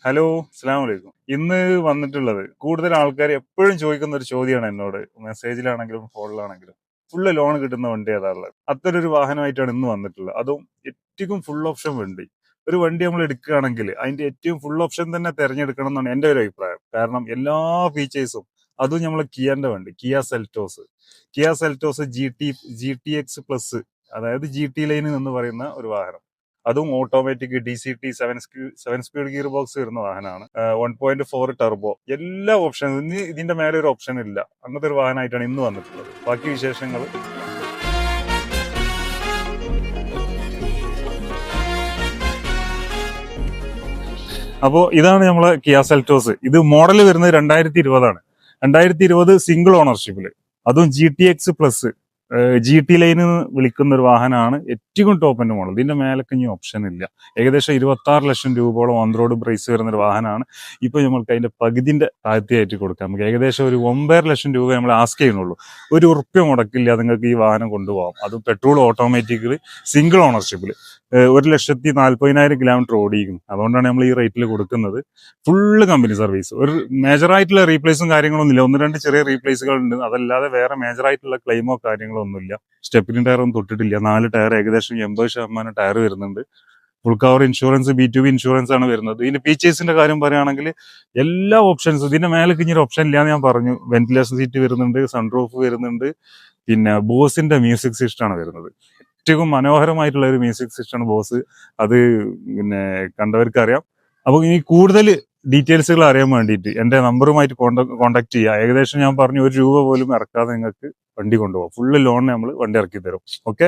Hello, അസ്സലാമു അലൈക്കും. ഇന്ന് വന്നിട്ടുള്ളത് കൂടുതൽ ആൾക്കാർ എപ്പോഴും ചോദിക്കുന്ന ഒരു ചോദ്യമാണ് എന്നോട്. മെസ്സേജിലാണെങ്കിലും ഫോണിലാണെങ്കിലും ഫുള്ള് ലോൺ കിട്ടുന്ന വണ്ടി ഏതാ ഉള്ളത്? അത്തരൊരു വാഹനമായിട്ടാണ് ഇന്ന് വന്നിട്ടുള്ളത്. അതും ഏറ്റവും ഫുൾ ഓപ്ഷൻ വണ്ടി. ഒരു വണ്ടി നമ്മൾ എടുക്കുകയാണെങ്കിൽ അതിന്റെ ഏറ്റവും ഫുൾ ഓപ്ഷൻ തന്നെ തിരഞ്ഞെടുക്കണം എന്നാണ് എൻ്റെ ഒരു അഭിപ്രായം. കാരണം എല്ലാ ഫീച്ചേഴ്സും, അതും നമ്മളെ കിയന്റെ വണ്ടി, Kia Seltos G T X plus, അതായത് ജി ടി ലൈൻ എന്ന് പറയുന്ന ഒരു വാഹനം. അതും automatic DCT seven speed gear box വരുന്ന വാഹനമാണ്. 1.4 ടർബോ, എല്ലാ ഓപ്ഷനും. ഇന്ന് ഇതിന്റെ മേലെ ഒരു ഓപ്ഷൻ ഇല്ല. അങ്ങനത്തെ ഒരു വാഹനമായിട്ടാണ് ഇന്ന് വന്നിട്ടുള്ളത്. ബാക്കി വിശേഷങ്ങൾ അപ്പോൾ ഇതാണ് നമ്മളെ കിയ സെൽറ്റോസ്. ഇത് മോഡൽ വരുന്നത് 2020 2020 സിംഗിൾ ഓണർഷിപ്പിൽ, അതും GTX+, GT ലൈൻ എന്ന് വിളിക്കുന്ന ഒരു വാഹനമാണ്. ഏറ്റവും ടോപ്പ് എൻഡ് മോഡൽ. ഇതിന്റെ മേലൊക്കെ ഇനി ഓപ്ഷൻ ഇല്ല. ഏകദേശം 26 ലക്ഷം രൂപയോളം ഓൺ റോഡ് പ്രൈസ് വരുന്ന ഒരു വാഹനമാണ്. ഇപ്പൊ നമ്മൾക്ക് അതിന്റെ പകുതിന്റെ താഴ്ത്തിയായിട്ട് കൊടുക്കാം. നമുക്ക് ഏകദേശം ഒരു 9 ലക്ഷം രൂപ നമ്മൾ ആസ്ക് ചെയ്യുന്നുള്ളൂ. ഒരു ഉറുപ്പ്യ മുടക്കില്ല നിങ്ങൾക്ക് ഈ വാഹനം കൊണ്ടുപോകാം. അതും പെട്രോൾ ഓട്ടോമാറ്റിക്കലി സിംഗിൾ ഓണർഷിപ്പിൽ 1,40,000 കിലോമീറ്റർ ഓടിയിരിക്കും. അതുകൊണ്ടാണ് നമ്മൾ ഈ റേറ്റിൽ കൊടുക്കുന്നത്. Full company service. ഒരു മേജറായിട്ടുള്ള റീപ്ലേസും കാര്യങ്ങളൊന്നും ഇല്ല. 1-2 ചെറിയ റീപ്ലേസുകൾ ഉണ്ട്. അതല്ലാതെ വേറെ മേജറായിട്ടുള്ള ക്ലെയിമോ കാര്യങ്ങളോ ഒന്നുമില്ല. സ്റ്റെപ്പിന് ടയറൊന്നും തൊട്ടിട്ടില്ല. 4 ടയർ, ഏകദേശം 80% ടയർ വരുന്നുണ്ട്. Full cover insurance, B2B insurance ആണ് വരുന്നത്. ഇതിന്റെ ഫീച്ചേഴ്സിന്റെ കാര്യം പറയുകയാണെങ്കിൽ എല്ലാ ഓപ്ഷൻസും, ഇതിന്റെ മേലെ ഇഞ്ഞൊരു ഓപ്ഷൻ ഇല്ലാന്ന് ഞാൻ പറഞ്ഞു. വെന്റിലേഷൻ സീറ്റ് വരുന്നുണ്ട്, സൺറൂഫ് വരുന്നുണ്ട്, പിന്നെ ബോസിന്റെ മ്യൂസിക് സിസ്റ്റം ആണ് വരുന്നത്. ഏറ്റവും മനോഹരമായിട്ടുള്ള ഒരു മ്യൂസിക് സിസ്റ്റമാണ് ബോസ്. അത് പിന്നെ കണ്ടവർക്ക് അറിയാം. അപ്പൊ ഇനി കൂടുതൽ ഡീറ്റെയിൽസുകൾ അറിയാൻ വേണ്ടിയിട്ട് എന്റെ നമ്പറുമായിട്ട് കോൺടാക്ട് ചെയ്യുക. ഏകദേശം ഞാൻ പറഞ്ഞു 1 രൂപ പോലും ഇറക്കാതെ നിങ്ങൾക്ക് വണ്ടി കൊണ്ടുപോകാം. ഫുള്ള് ലോണിന് നമ്മൾ വണ്ടി ഇറക്കി തരും. ഓക്കെ.